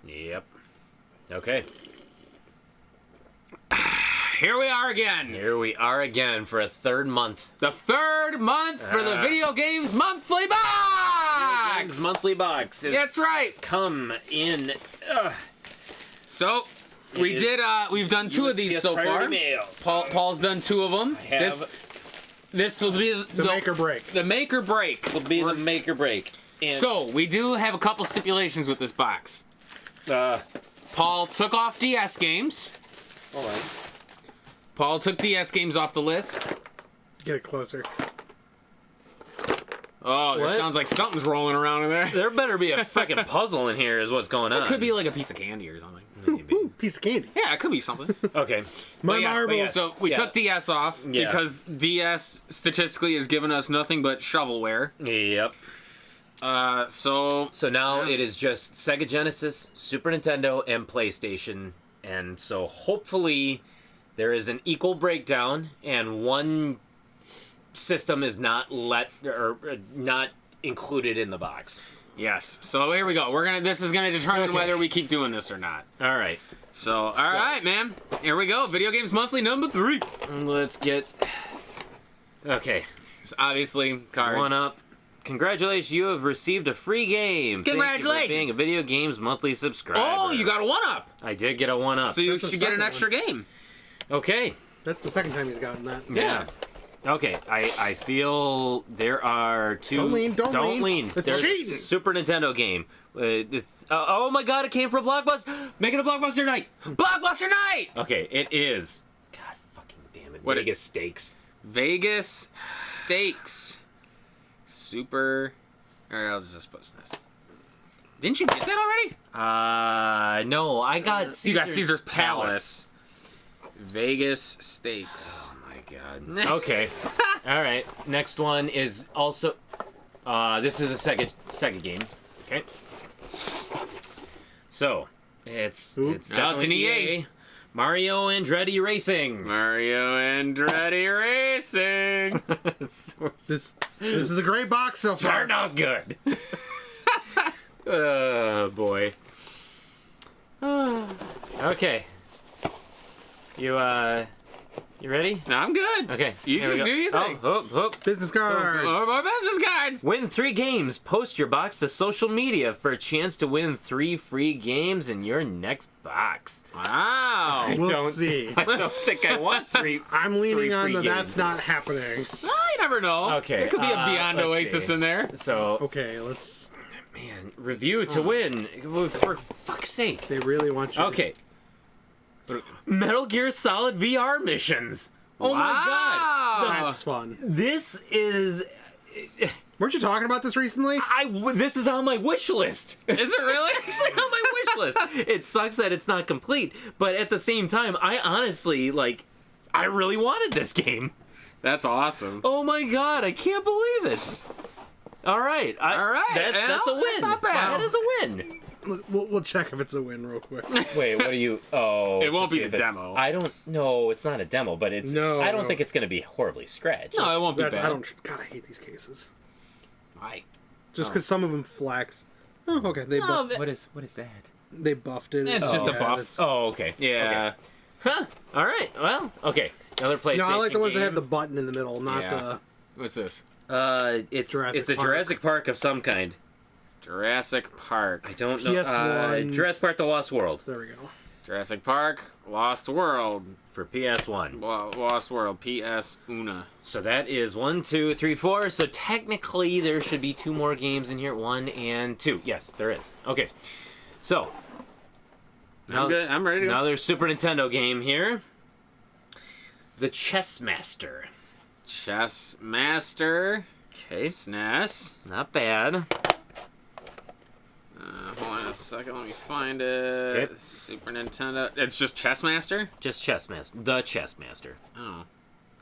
Yep. Okay. Here we are again. Here we are again for a third month. The third month for the Video Games Monthly Box! Games Monthly Box. That's right. Come in. So, we've done 2 of these so far. Paul's done 2 of them. This will be the make or break. The make or break. This will be the make or break. And so, we do have a couple stipulations with this box. Paul took off DS games. Hold on. Paul took DS games off the list. Get it closer. Oh, there sounds like something's rolling around in there. There better be a freaking puzzle in here is what's going on. It could be like a piece of candy or something. Maybe. Ooh, piece of candy. Yeah, it could be something. Okay. My marbles. So we took DS off because DS statistically has given us nothing but shovelware. Yep. So now it is just Sega Genesis, Super Nintendo, and PlayStation. And so hopefully there is an equal breakdown and one system is not not included in the box. Yes. So here we go. This is gonna determine whether we keep doing this or not. All right. All right, man. Here we go. Video Games Monthly number 3. Let's get. Okay. So obviously, cards. 1 up. Congratulations, you have received a free game. Congratulations. Thank you for being a Video Games Monthly subscriber. Oh, you got a 1-up. I did get a 1-up. So you That's the should get an second extra game. Okay. That's the second time he's gotten that. Yeah. Okay, I feel there are 2... Don't lean. It's There's cheating. a Super Nintendo game. Oh my god, it came from Blockbuster. Make it a Blockbuster night. Blockbuster night! Okay, it is. God fucking damn it. What Vegas Stakes. Vegas Stakes. Super... Alright, I'll just put this. Didn't you get that already? No, I got Caesar's You got Caesar's Palace. Vegas Stakes. Oh my god. Okay. All right. Next one is also. This is a Sega game. Okay. So it's Now it's an EA. Mario Andretti Racing. Mario Andretti Racing. This is a great box so far. Starting off good. Oh boy. Okay. You ready? No, I'm good. Okay. You here we just go. do your thing. Business cards. My business cards. Win 3 games. Post your box to social media for a chance to win 3 free games in your next box. Wow. We'll see. I don't think I want 3. I'm leaning on free the that's games. not happening. Well, you never know. Okay, There could be a Beyond let's Oasis see. in there. So, Okay, let's... man, review to win. For fuck's sake. They really want you Okay. Metal Gear Solid VR missions. Oh my god. to... That's fun. This is... Weren't you talking about this recently? This is on my wish list. Is it really? Actually on my wish list. It sucks that it's not complete, but at the same time, I honestly, I really wanted this game. That's awesome. Oh my god, I can't believe it. All right. All right. That's a win. That's not bad. That is a win. We'll check if it's a win real quick. Wait, what are you... Oh. It won't to be see the if it's- demo. I don't... No, it's not a demo, but it's... No, I don't no. think it's going to be horribly scratched. No, it won't be That's, bad. I don't... God, I hate these cases. Why? Just because some of them flex. Oh, okay. They What is that? they buffed it. It's just a buff. it's- Oh, okay. Yeah. Okay. Huh. All right. Well, okay. Another PlayStation No, I like the ones that have the game. button in the middle, not Yeah. What's this? It's Jurassic a Park. Jurassic Park of some kind. Jurassic Park. I don't know. PS1. Jurassic Park: The Lost World the... There we go. Jurassic Park, Lost World. for PS1. Lost World, PS Una. So that is 1, 2, 3, 4. So technically there should be 2 more games in here. 1 and 2. Yes, there is. Okay. So. I'm good. I'm ready to go. Another Super Nintendo game here. The Chess Master. Chess Master. Okay. SNES. Not bad. Hold on a second. Let me find it. Okay. Super Nintendo. It's just Chess Master? Just Chess Master. The Chess Master. Oh.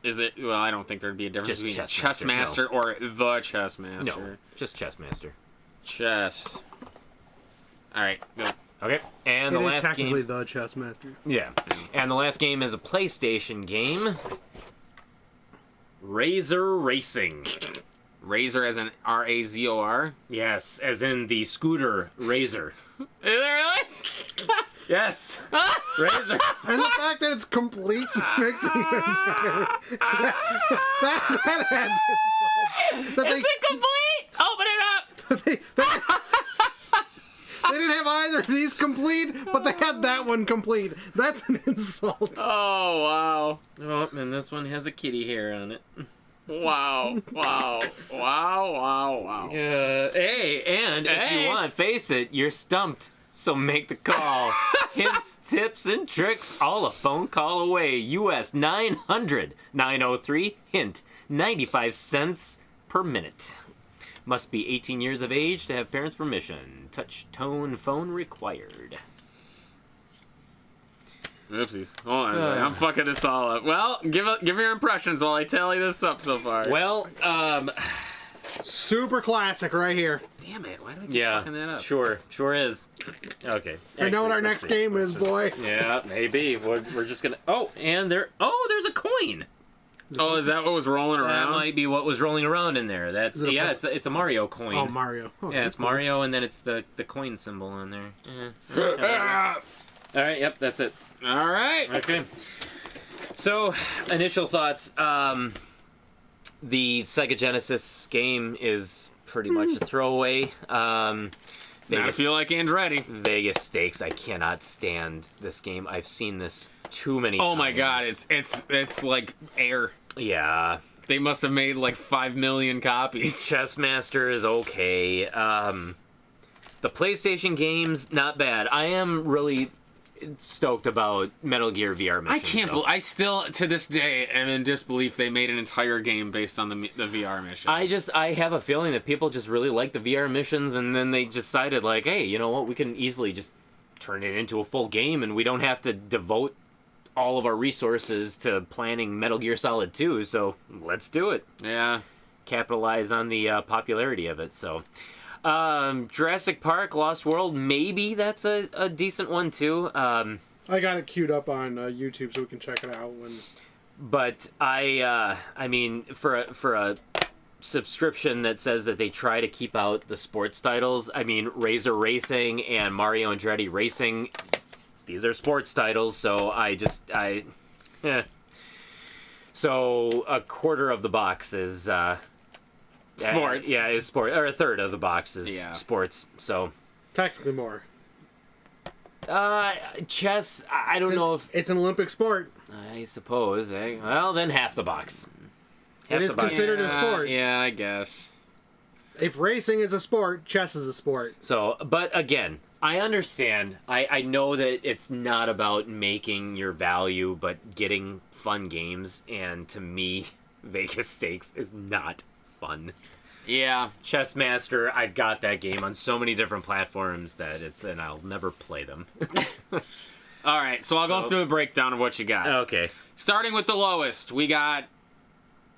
Is it? Well, I don't think there'd be a difference Just between Chess Chess Master, Master or the Chess Master. No, just Chess Master. Chess. Alright, go. Okay. And It the is last technically game. the Chess Master. Yeah. And the last game is a PlayStation game. Razer Racing. Razer as in R-A-Z-O-R? Yes, as in the scooter Razer. Is it really? Yes. Razer. And the fact that it's complete makes it even better. that adds insult. That Is it complete? Open it up. they didn't have either of these complete, but they had that one complete. That's an insult. Oh, wow. Oh, and this one has a kitty hair on it. Wow. Wow. Wow, wow, wow. Hey, and if you want, face it, you're stumped. So make the call. Hints, tips, and tricks, all a phone call away. US 900-903-HINT. 95 cents per minute. Must be 18 years of age to have parents' permission. Touch tone phone required. Oopsies. Hold on a second. I'm fucking this all up. Well, give your impressions while I tally this up so far. Well, Super classic right here. Damn it. Why do I keep fucking that up? Sure is. Okay. I know what our next game is, boys. Yeah, maybe. We're just gonna. Oh, and there's a coin. Oh, is that what was rolling That around? might be what was rolling around in there. That's it's a Mario coin. Oh, Mario. Oh, Yeah, it's Mario, and then it's the coin symbol on there. All right, yep, that's it. All right. Okay. So, initial thoughts. The Sega Genesis game is pretty much a throwaway. I feel like Andretti. Vegas Stakes. I cannot stand this game. I've seen this too many times. Oh my god, it's like air. Yeah. They must have made like 5 million copies. Chessmaster is okay. The PlayStation games, not bad. I am really stoked about Metal Gear VR missions. I can't believe I still to this day am in disbelief they made an entire game based on the VR missions. I have a feeling that people just really like the VR missions, and then they decided like, hey, you know what? We can easily just turn it into a full game, and we don't have to devote all of our resources to planning Metal Gear Solid 2. So let's do it. Yeah. Capitalize on the popularity of it. So. Jurassic Park, Lost World, maybe that's a decent one too. I got it queued up on YouTube so we can check it out when. But I mean, for a subscription that says that they try to keep out the sports titles, I mean, Razer Racing and Mario Andretti Racing, these are sports titles, so So a quarter of the box is. Sports. Yeah, is sport, or a third of the box is sports. So Technically more. chess. I don't know if It's an Olympic sport. I suppose. Well, then half the box. It is considered a sport. Yeah, I guess. If racing is a sport, chess is a sport. So, but again, I understand. I know that it's not about making your value, but getting fun games. And to me, Vegas Stakes is not fun. Yeah. Chessmaster, I've got that game on so many different platforms and I'll never play them. All right, so I'll go through a breakdown of what you got. Okay. Starting with the lowest, we got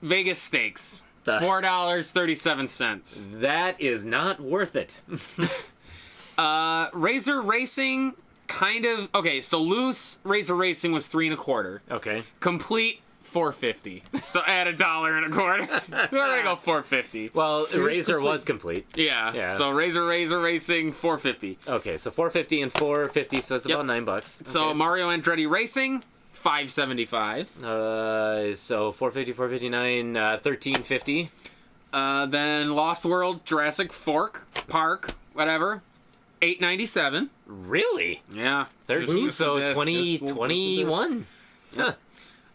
Vegas Stakes. $4.37. That is not worth it. Razer Racing, kind of. Okay, so loose Razer Racing was $3.25. Okay. Complete $4.50. So add $1.25. We're gonna go $4.50. Well, Razer was complete. Yeah. So Razer Racing $4.50. Okay, so $4.50 and $4.50, so it's about $9. So Okay. Mario Andretti Racing $5.75. So $4.50, $4.59, $13.50. Then Lost World Jurassic Park, whatever, $8.97. Really? Yeah. 13. So Just 21. Yeah.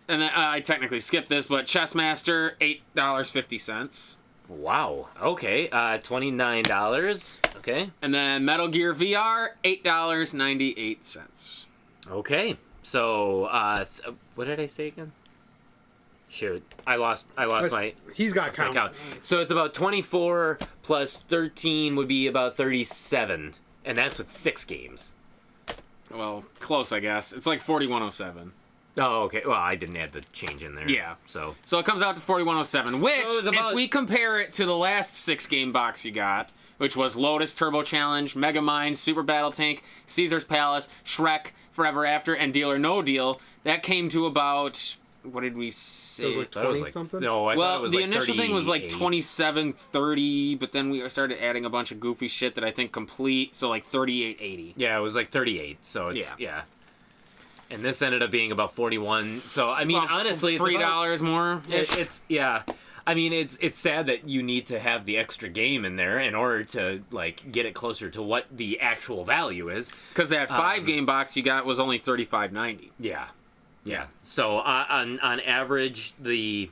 And then I technically skipped this, but Chessmaster $8.50. Wow. Okay. $29. Okay. And then Metal Gear VR $8.98. Okay. So what did I say again? Shoot, I lost my. He's got count. count. So it's about 24 plus 13 would be about 37, and that's with 6 games. Well, close, I guess. It's like 4107. Oh, okay. Well, I didn't add the change in there. Yeah. So it comes out to 4107, which, So it's about- if we compare it to the last 6-game box you got, which was Lotus Turbo Challenge, Megamind, Super Battle Tank, Caesar's Palace, Shrek, Forever After, and Deal or No Deal, that came to about what did we say? It was like I thought it was 20 something? No, I thought it was the like initial thing was like 38. 27, 30, but then we started adding a bunch of goofy shit that I think complete, so like 38.80. Yeah, it was like 38. So it's yeah. And this ended up being about 41. So I mean, About honestly, it's $3 more. It's yeah. I mean, it's sad that you need to have the extra game in there in order to like get it closer to what the actual value is. Because that 5-game box you got was only $35.90. Yeah. Yeah. So on average, it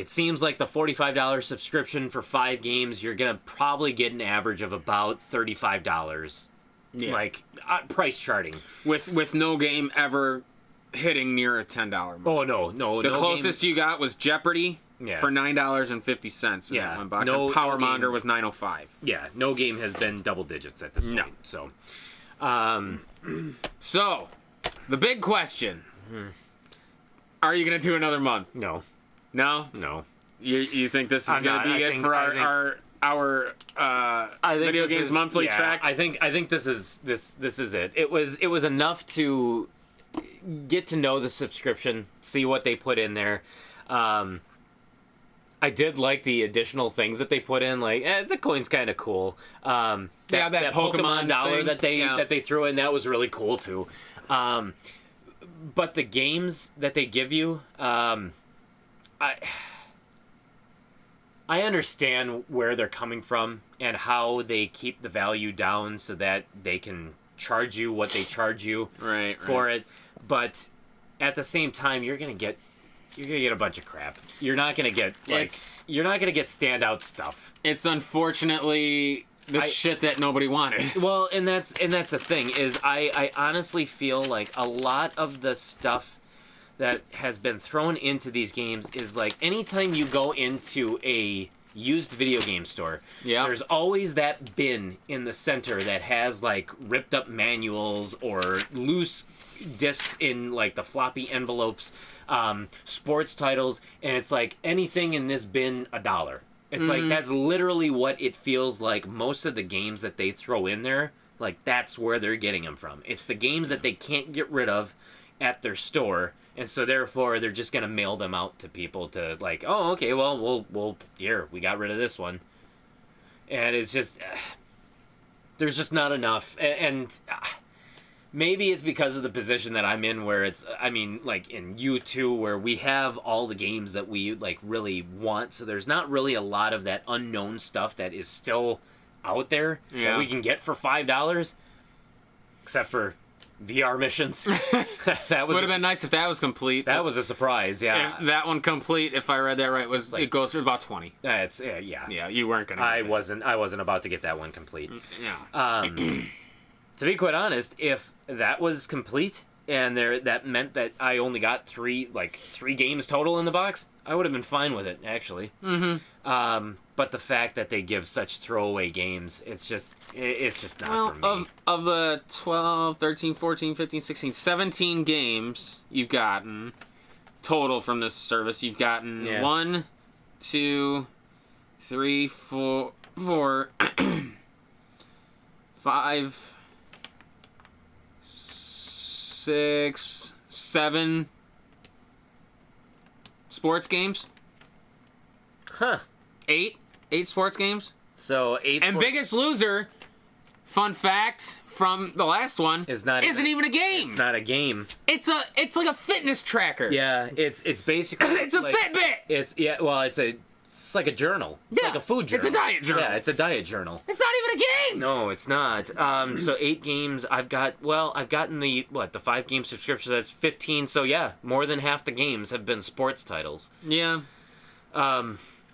seems like the $45 subscription for 5 games, you're gonna probably get an average of about $35. Yeah. Like price charting with no game ever hitting near a $10 mark. Oh no! The closest you got was Jeopardy for $9.50 in that one box. No, and Power no Monger game. was $9.05. Yeah, no game has been double digits at this point. No. So, So, the big question: are you gonna do another month? no. You think this is I'm gonna not. be I it think- for I think video this games is- monthly yeah, track? I think this is it. It was enough to get to know the subscription, see what they put in there. I did like the additional things that they put in, like the coin's kind of cool. That Pokemon dollar thing. that they threw in, that was really cool too. But the games that they give you, I understand where they're coming from and how they keep the value down so that they can charge you what they charge you for it. But at the same time, you're gonna get a bunch of crap. You're not gonna get standout stuff. It's unfortunately the shit that nobody wanted. Well, and that's the thing is I honestly feel like a lot of the stuff that has been thrown into these games is like anytime you go into a used video game store, there's always that bin in the center that has like ripped up manuals or loose discs in like the floppy envelopes, sports titles, and it's like anything in this bin $1. It's like that's literally what it feels like. Most of the games that they throw in there, like that's where they're getting them from. It's the games that they can't get rid of at their store. And so therefore they're just gonna mail them out to people to like, oh, okay, well, we'll here, we got rid of this one. And it's just there's just not enough. And maybe it's because of the position that I'm in, where it's, I mean, like in U2, where we have all the games that we like really want. So there's not really a lot of that unknown stuff that is still out there that we can get for $5, except for VR missions. That would have been nice if that was complete. That was a surprise. Yeah, that one complete, if I read that right, was like, it goes for about 20. It's yeah. Yeah, you weren't gonna. I wasn't about to get that one complete. Yeah. To be quite honest, if that was complete and that meant that I only got three games total in the box, I would have been fine with it actually. But the fact that they give such throwaway games, it's just not for me. Of the 12, 13, 14, 15, 16, 17 games you've gotten total from this service, you've gotten 1, 2, 3, 4, 5, 6, 7 sports games. Huh. 8 sports games. So 8. And Biggest Loser, fun fact from the last one, isn't even a game. It's not a game. It's like a fitness tracker. Yeah, it's basically it's a Fitbit. It's like a journal. It's like a food journal. It's a diet journal. Yeah, it's a diet journal. It's not even a game. No, it's not. So 8 games. I've gotten the 5-game subscription. That's 15. So yeah, more than half the games have been sports titles. Yeah.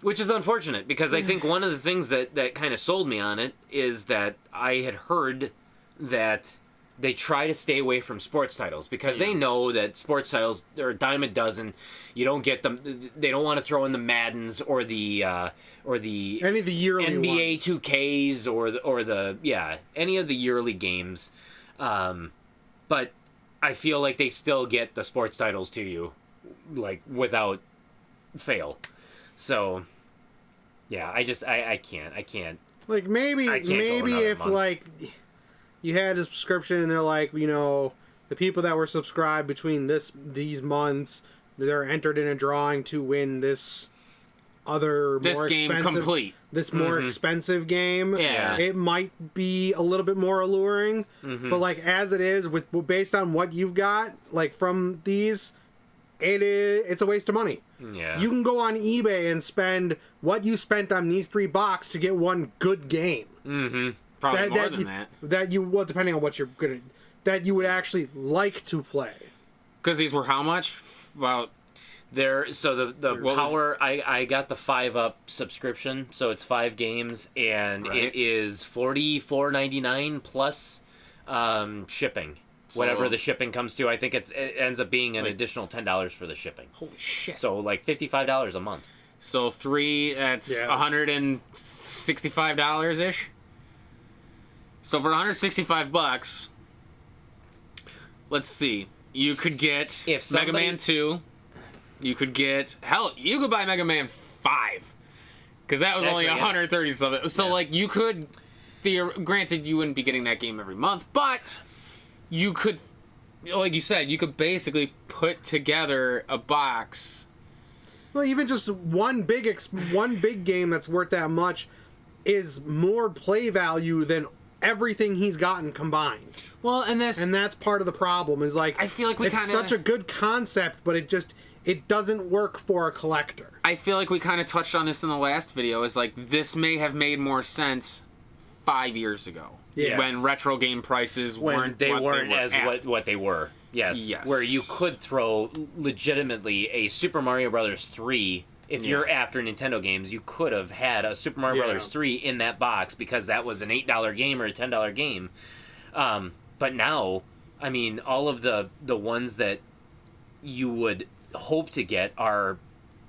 Which is unfortunate, because I think one of the things that kind of sold me on it is that I had heard that they try to stay away from sports titles because they know that sports titles are a dime a dozen. You don't get them. They don't want to throw in the Maddens or the any of the yearly NBA ones. 2Ks or any of the yearly games. But I feel like they still get the sports titles to you, like without fail. So, yeah, I can't. Like maybe if month. like you had a subscription and they're like, the people that were subscribed between these months they're entered in a drawing to win this other This more game expensive, complete. this more expensive game. Yeah. It might be a little bit more alluring, but like as it is, with based on what you've got, like from these, it's a waste of money. Yeah. You can go on eBay and spend what you spent on these $3 to get one good game. Probably more than that. That you, well, depending on what you're gonna, that you would actually like to play. Because these were how much? About So the What power, I got the 5-up subscription, so it's 5 games, and Right. it is $44.99 plus shipping. Whatever the shipping comes to, I think it ends up being an additional $10 for the shipping. holy shit. So like $55 a month. So 3, that's Yeah, $165 ish. So for $165, let's see. You could get If Mega somebody- Man 2. You could get you could buy Mega Man 5 because that was only Actually, yeah. 130 something. So Yeah. like you could, granted you wouldn't be getting that game every month, but you could, like you said, you could basically put together a box. Well, even just one big game that's worth that much is more play value than everything he's gotten combined. Well, and that's part of the problem. Is like I feel like we it's kinda- such a good concept, but it doesn't work for a collector. I feel like we kind of touched on this in the last video. Is like this may have made more sense 5 years ago Yes. when retro game prices When weren't they what weren't were as at. what they were. Yes. Yes. Where you could throw legitimately a Super Mario Brothers 3. If you're after Nintendo games, you could have had a Super Mario Brothers 3 in that box because that was an $8 game or a $10 game. But now, I mean, all of the ones that you would hope to get are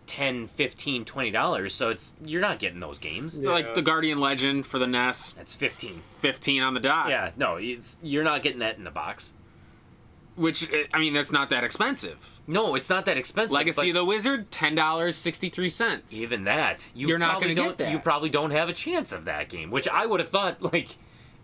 $10, $15, $20. So you're not getting those games. Yeah. Like the Guardian Legend for the NES, That's 15. 15 on the dot. Yeah, no, you're not getting that in the box. Which, I mean, that's not that expensive. No, it's not that expensive. Legacy of but the Wizard, $10.63. even that, You're not probably gonna don't- get that. You probably don't have a chance of that game, which I would have thought like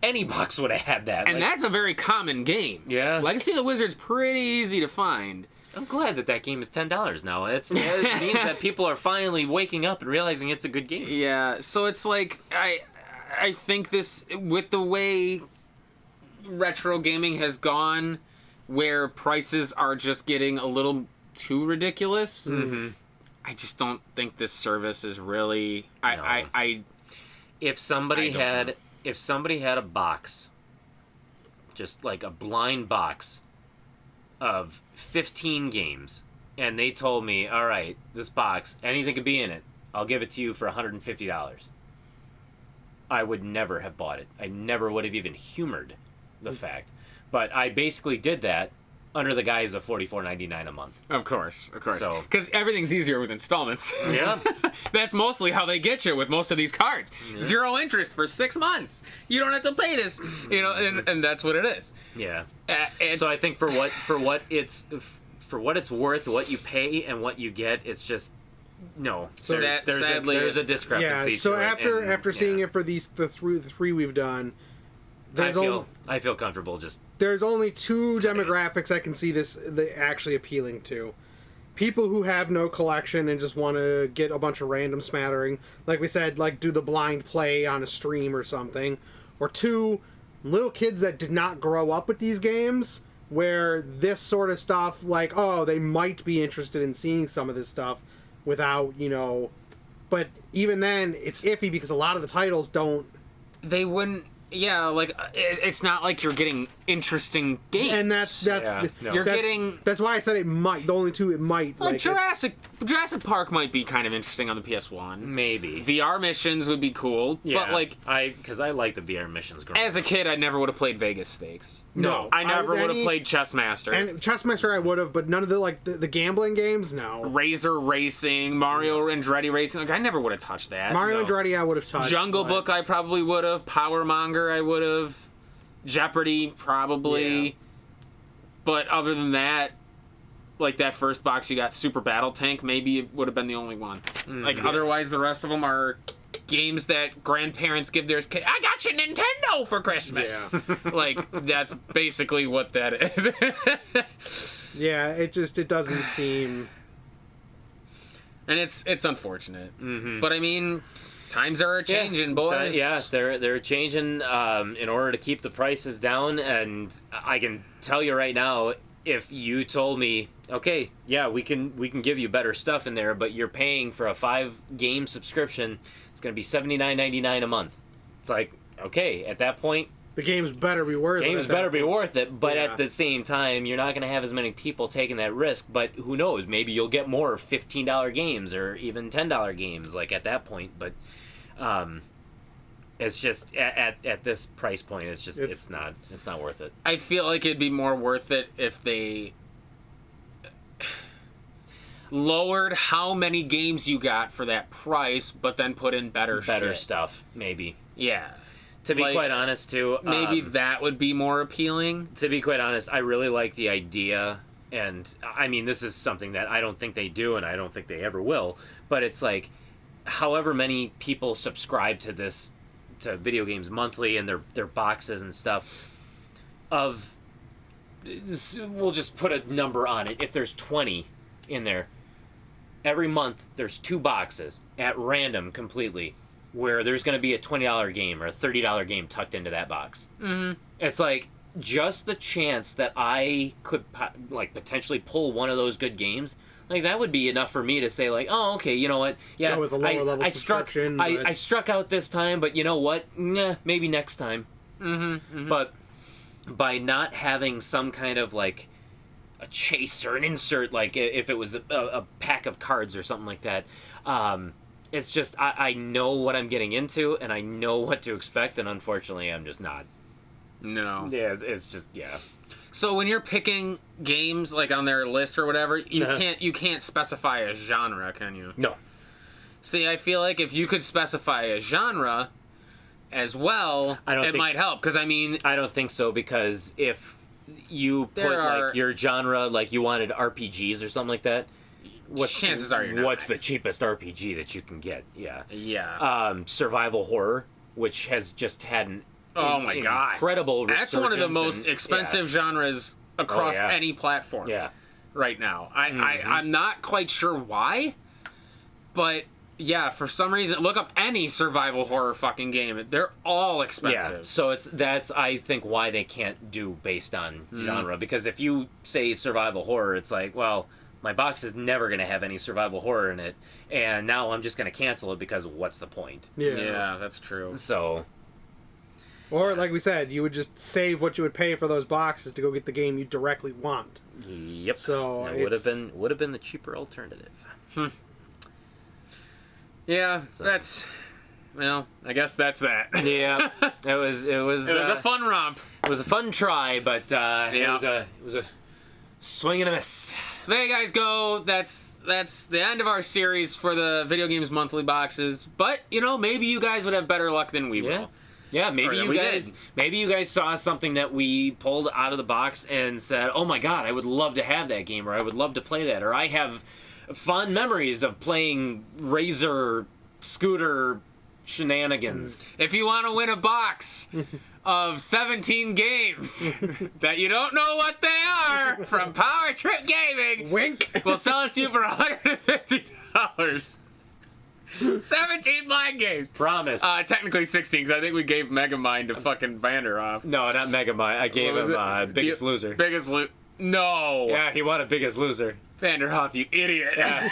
any box would have had that. And like, that's a very common game. Yeah. Legacy of the Wizard's pretty easy to find. I'm glad that game is $10 now. It means that people are finally waking up and realizing it's a good game. Yeah, so it's like I think this, with the way retro gaming has gone, where prices are just getting a little too ridiculous. I just don't think this service is really. If somebody I don't had know. if somebody had a box, just like a blind box of 15 games, and they told me, all right, this box, anything could be in it, I'll give it to you for $150. I would never have bought it. I never would have even humored the fact. But I basically did that under the guise of $44.99 a month. Of course. So- Because everything's easier with installments. Yeah. That's mostly how they get you with most of these cards. 0 interest for 6 months. You don't have to pay this, and that's what it is. Yeah. It's, So I think for what it's worth, what you pay and what you get, it's just no. Sadly, there's a it's- discrepancy. Yeah. So to it, after seeing it for the three we've done, I feel comfortable just. there's only 2 demographics I can see actually appealing to. People who have no collection and just want to get a bunch of random smattering, like we said, like do the blind play on a stream or something. Or 2, little kids that did not grow up with these games, where this sort of stuff, like, oh, they might be interested in seeing some of this stuff without, but even then, it's iffy because a lot of the titles don't. they wouldn't. Yeah, like it's not like you're getting interesting games. And that's Yeah, no. You're getting- That's why I said it might. The only 2 it might. like it- Jurassic Park might be kind of interesting on the PS1. Maybe. VR missions would be cool, but like because I like the VR missions. as a kid, I never would have played Vegas Stakes. No. I never would have any- played Chessmaster. And Chessmaster I would have, but none of the gambling games, no. Razer Racing, Mario Andretti Racing. Like I never would have touched that. Mario No. Andretti I would have touched. Jungle but- Book I probably would have. Power Monger I would have. Jeopardy probably. Yeah. But other than that, like that first box you got Super Battle Tank, maybe it would have been the only one. Like otherwise the rest of them are games that grandparents give their kids. I got you Nintendo for Christmas. Yeah. Like that's basically what that is. Yeah, it doesn't seem. And it's unfortunate. Mm-hmm. But I mean, times are changing, boys. Yeah, they're changing in order to keep the prices down. And I can tell you right now, if you told me, okay, yeah, we can give you better stuff in there, but you're paying for a 5-game subscription, it's going to be $79.99 a month. It's like, okay, at that point, the games better be worth it. Games better be worth it, but at the same time, you're not going to have as many people taking that risk. But who knows? Maybe you'll get more $15 games or even $10 games, like at that point. But it's just at this price point, it's not worth it. I feel like it'd be more worth it if they lowered how many games you got for that price, but then put in better stuff, maybe. Yeah. To be quite honest, too, maybe that would be more appealing. To be quite honest, I really like the idea, and I mean, this is something that I don't think they do, and I don't think they ever will. But it's like, however many people subscribe to Video Games Monthly and their boxes and stuff, we'll just put a number on it. If there's 20 in there, every month there's 2 boxes at random completely, where there's going to be a $20 game or a $30 game tucked into that box. Mm-hmm. It's like, just the chance that I could potentially pull one of those good games, like that would be enough for me to say like, oh, okay, you know what? Yeah, go with a lower level subscription. I struck out this time, but you know what? Nah, maybe next time. Mm-hmm, mm-hmm. But by not having some kind of like a chase or an insert, like if it was a pack of cards or something like that, it's just, I know what I'm getting into, and I know what to expect, and unfortunately, I'm just not. No. Yeah, it's just, yeah. So when you're picking games, like, on their list or whatever, you can't specify a genre, can you? No. See, I feel like if you could specify a genre as well, it might help, because, I mean... I don't think so, because if you put, like, your genre, like, you wanted RPGs or something like that... chances are you're not. What's the cheapest RPG that you can get? Yeah. Yeah. Survival horror, which has just had an God, incredible that's one of the most expensive genres across any platform. Yeah. Right now, I'm not quite sure why, but yeah, for some reason, look up any survival horror fucking game. They're all expensive. Yeah. So that's I think why they can't do based on genre, because if you say survival horror, it's like, well, my box is never going to have any survival horror in it, and now I'm just going to cancel it because what's the point? Yeah, that's true. So, or like we said, you would just save what you would pay for those boxes to go get the game you directly want. Yep. So it would have been the cheaper alternative. Yeah, that's. Well, I guess that's that. Yeah, it was a fun romp. It was a fun try, but it was a swing and a miss. So there you guys go. That's the end of our series for the Video Games Monthly boxes. But maybe you guys would have better luck than we will. Yeah, maybe you guys saw something that we pulled out of the box and said, "Oh my God, I would love to have that game," or "I would love to play that," or "I have fond memories of playing Razer scooter shenanigans." If you want to win a box of 17 games that you don't know what they are from Power Trip Gaming, wink, we'll sell it to you for $150. 17 blind games. Promise. Technically 16, because I think we gave Megamind to fucking Vanderhoff. No, not Megamind. I gave him Biggest Loser. Biggest Loser. No. Yeah, he wanted Biggest Loser. Vanderhoff, you idiot. Yeah.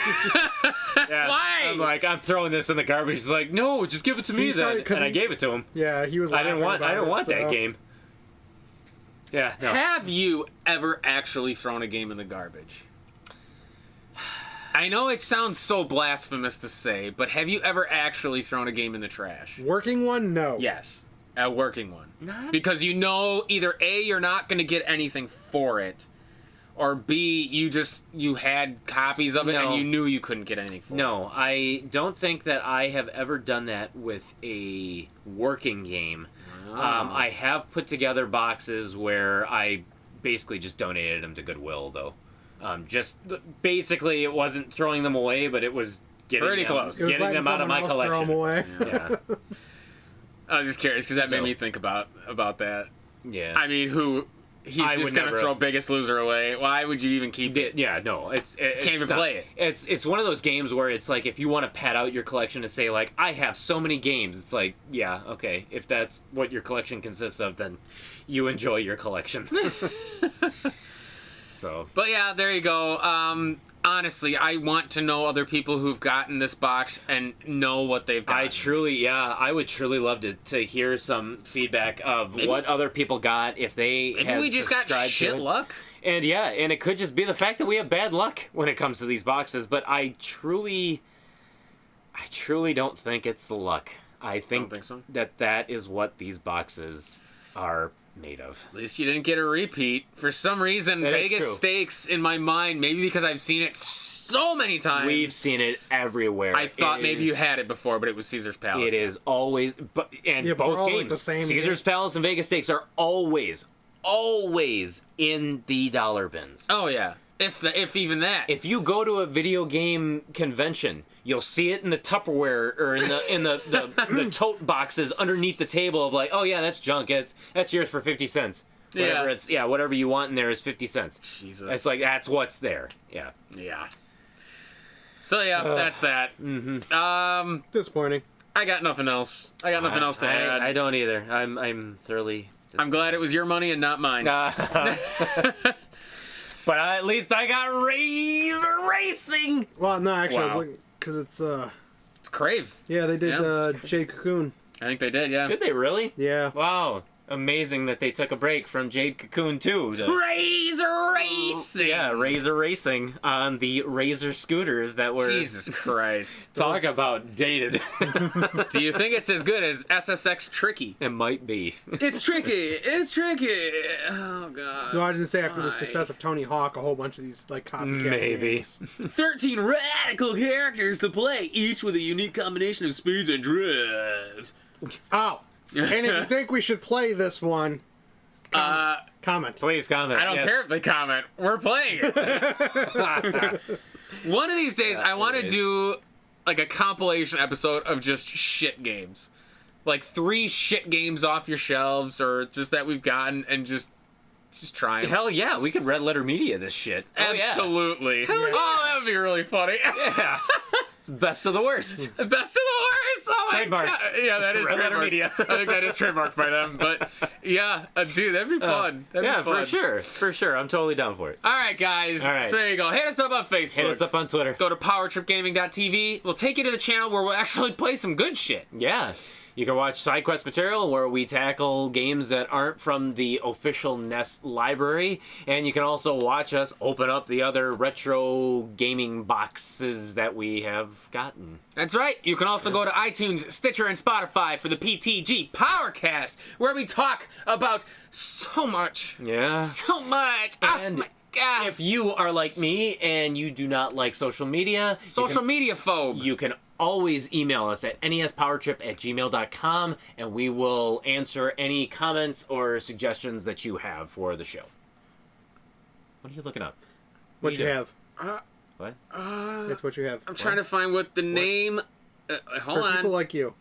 Why? I'm throwing this in the garbage. He's like, no, just give it to me then. And I gave it to him. Yeah, he was I didn't want that game. Yeah. No. Have you ever actually thrown a game in the garbage? I know it sounds so blasphemous to say, but have you ever actually thrown a game in the trash? Working one? No. Yes. A working one. Because either A, you're not going to get anything for it, or B, you had copies of it and you knew you couldn't get anything for it. No, I don't think that I have ever done that with a working game. Oh. I have put together boxes where I basically just donated them to Goodwill, though. Just basically, it wasn't throwing them away, but it was getting them out of my collection. Throw them away. Yeah. I was just curious because that made me think about that. Yeah. I mean, who I just would gonna never throw have- Biggest Loser away. Why would you even keep it? Yeah, no, Can't even play it. It's one of those games where it's like if you want to pad out your collection to say like I have so many games, it's like yeah, okay, if that's what your collection consists of, then you enjoy your collection. So, But yeah, there you go. Honestly, I want to know other people who've gotten this box and know what they've gotten. I would truly love to hear some feedback of what other people got if they Maybe have we just got subscribed to shit it. luck. And yeah, and it could just be the fact that we have bad luck when it comes to these boxes, but I truly don't think it's the luck. I think so. that is what these boxes are made of. At least you didn't get a repeat. For some reason, That is Vegas true. Stakes in my mind, maybe because I've seen it so many times. We've seen it everywhere. I thought It maybe is- you had it before, but it was Caesar's Palace. It is always, but and Yeah, but both they're all, like, games, the same Caesar's game. Palace and Vegas Stakes are always in the dollar bins. Oh yeah, if even that. If you go to a video game convention, you'll see it in the Tupperware or in the tote boxes underneath the table of like, oh yeah, that's junk. That's yours for 50 cents. Whatever whatever you want in there is 50 cents. Jesus. It's like that's what's there. Yeah. Yeah. So yeah, that's that. Mm-hmm. Disappointing. I got nothing else. I got nothing else to add. I don't either. I'm thoroughly. I'm glad it was your money and not mine. But at least I got Razer Racing. Well, no, actually, I was Wow. looking because it's It's Crave. yeah, they did Yeah. Jade Cocoon. I think they did, yeah. Did they really? Yeah. Wow. Amazing that they took a break from Jade Cocoon too. Razer Racing! Yeah, Razer Racing on the Razer scooters that were. Jesus Christ. Talk about dated. Do you think it's as good as SSX Tricky? It might be. It's tricky. It's tricky. Oh, God. No, I was gonna say after the Why? success of Tony Hawk, a whole bunch of these like copycat Maybe. games. 13 radical characters to play, each with a unique combination of speeds and drives. Oh, and if you think we should play this one, comment. Please comment. I don't care if they comment. We're playing it. One of these days, I want to do like a compilation episode of just shit games. Like 3 shit games off your shelves or just that we've gotten and just try 'em. Hell yeah, we could Red Letter Media this shit. Absolutely. Oh, that would be really funny. Yeah. It's best of the worst. Best of the worst. Oh my Trademarked. God. Yeah, that is Red Letter trademarked. Media. I think that is trademarked by them. But yeah, dude, that'd be fun. That'd Yeah, be fun. for sure. For sure. I'm totally down for it. All right, guys. All right. So there you go. Hit us up on Facebook. Hit us up on Twitter. Go to powertripgaming.tv. We'll take you to the channel where we'll actually play some good shit. Yeah. You can watch side quest material where we tackle games that aren't from the official NES library, and you can also watch us open up the other retro gaming boxes that we have gotten. That's right. You can also go to iTunes, Stitcher, and Spotify for the PTG Powercast, where we talk about so much. Yeah. So much. And oh my God. if you are like me and you do not like social media, Social media phobe. you can always email us at nespowertrip@gmail.com, and we will answer any comments or suggestions that you have for the show. What are you looking up? What are you doing? have? What? That's what you have. I'm trying to find what the name... hold For on. people like you.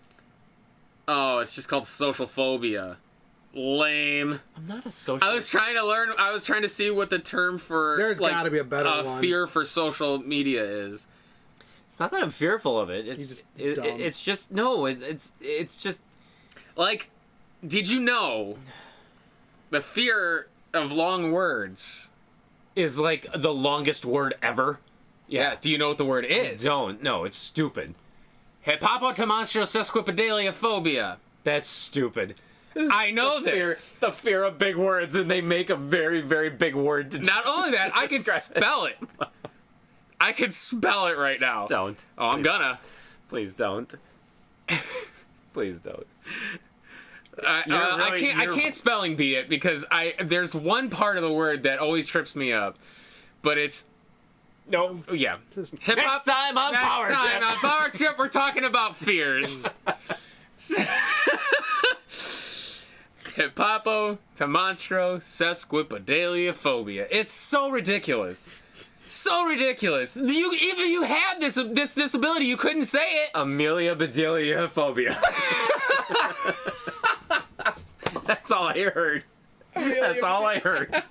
Oh, it's just called social phobia. Lame. I'm not a social... I was trying to see what the term for There's gotta be a better one. fear for social media is. It's not that I'm fearful of it. It's just it, dumb. it's just no. It's just Like, did you know the fear of long words? is like the longest word ever. Yeah. Do you know what the word is? Don't. No, it's stupid. Hippopotamonstrosesquipedaliaphobia. That's stupid. I know this. The fear of big words, and they make a very, very big word to Not only that, I can describe it. spell it. I can spell it right now. Don't. Oh, I'm gonna. Please don't. Please don't. I really- can't spelling bee it because there's one part of the word that always trips me up, but it's No. yeah. Just- Next time on Power Next time Trip. on Power Trip, we're talking about fears. Hippopotamonstrosesquipedaliaphobia. It's so ridiculous. So ridiculous. Even you had this disability, you couldn't say it. Amelia Bedelia phobia. That's all I heard. That's all I heard.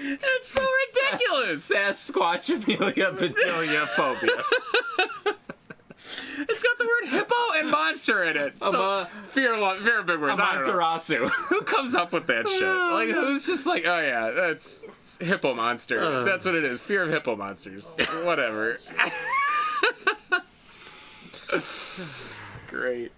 It's so ridiculous. Sasquatch Amelia Bedelia phobia. It's got the word hippo and monster in it. So, fear of big words. I don't know. Amaterasu. Who comes up with that shit? Like, who's just like, oh yeah, it's hippo monster. That's what it is. Fear of hippo monsters. Whatever. Great.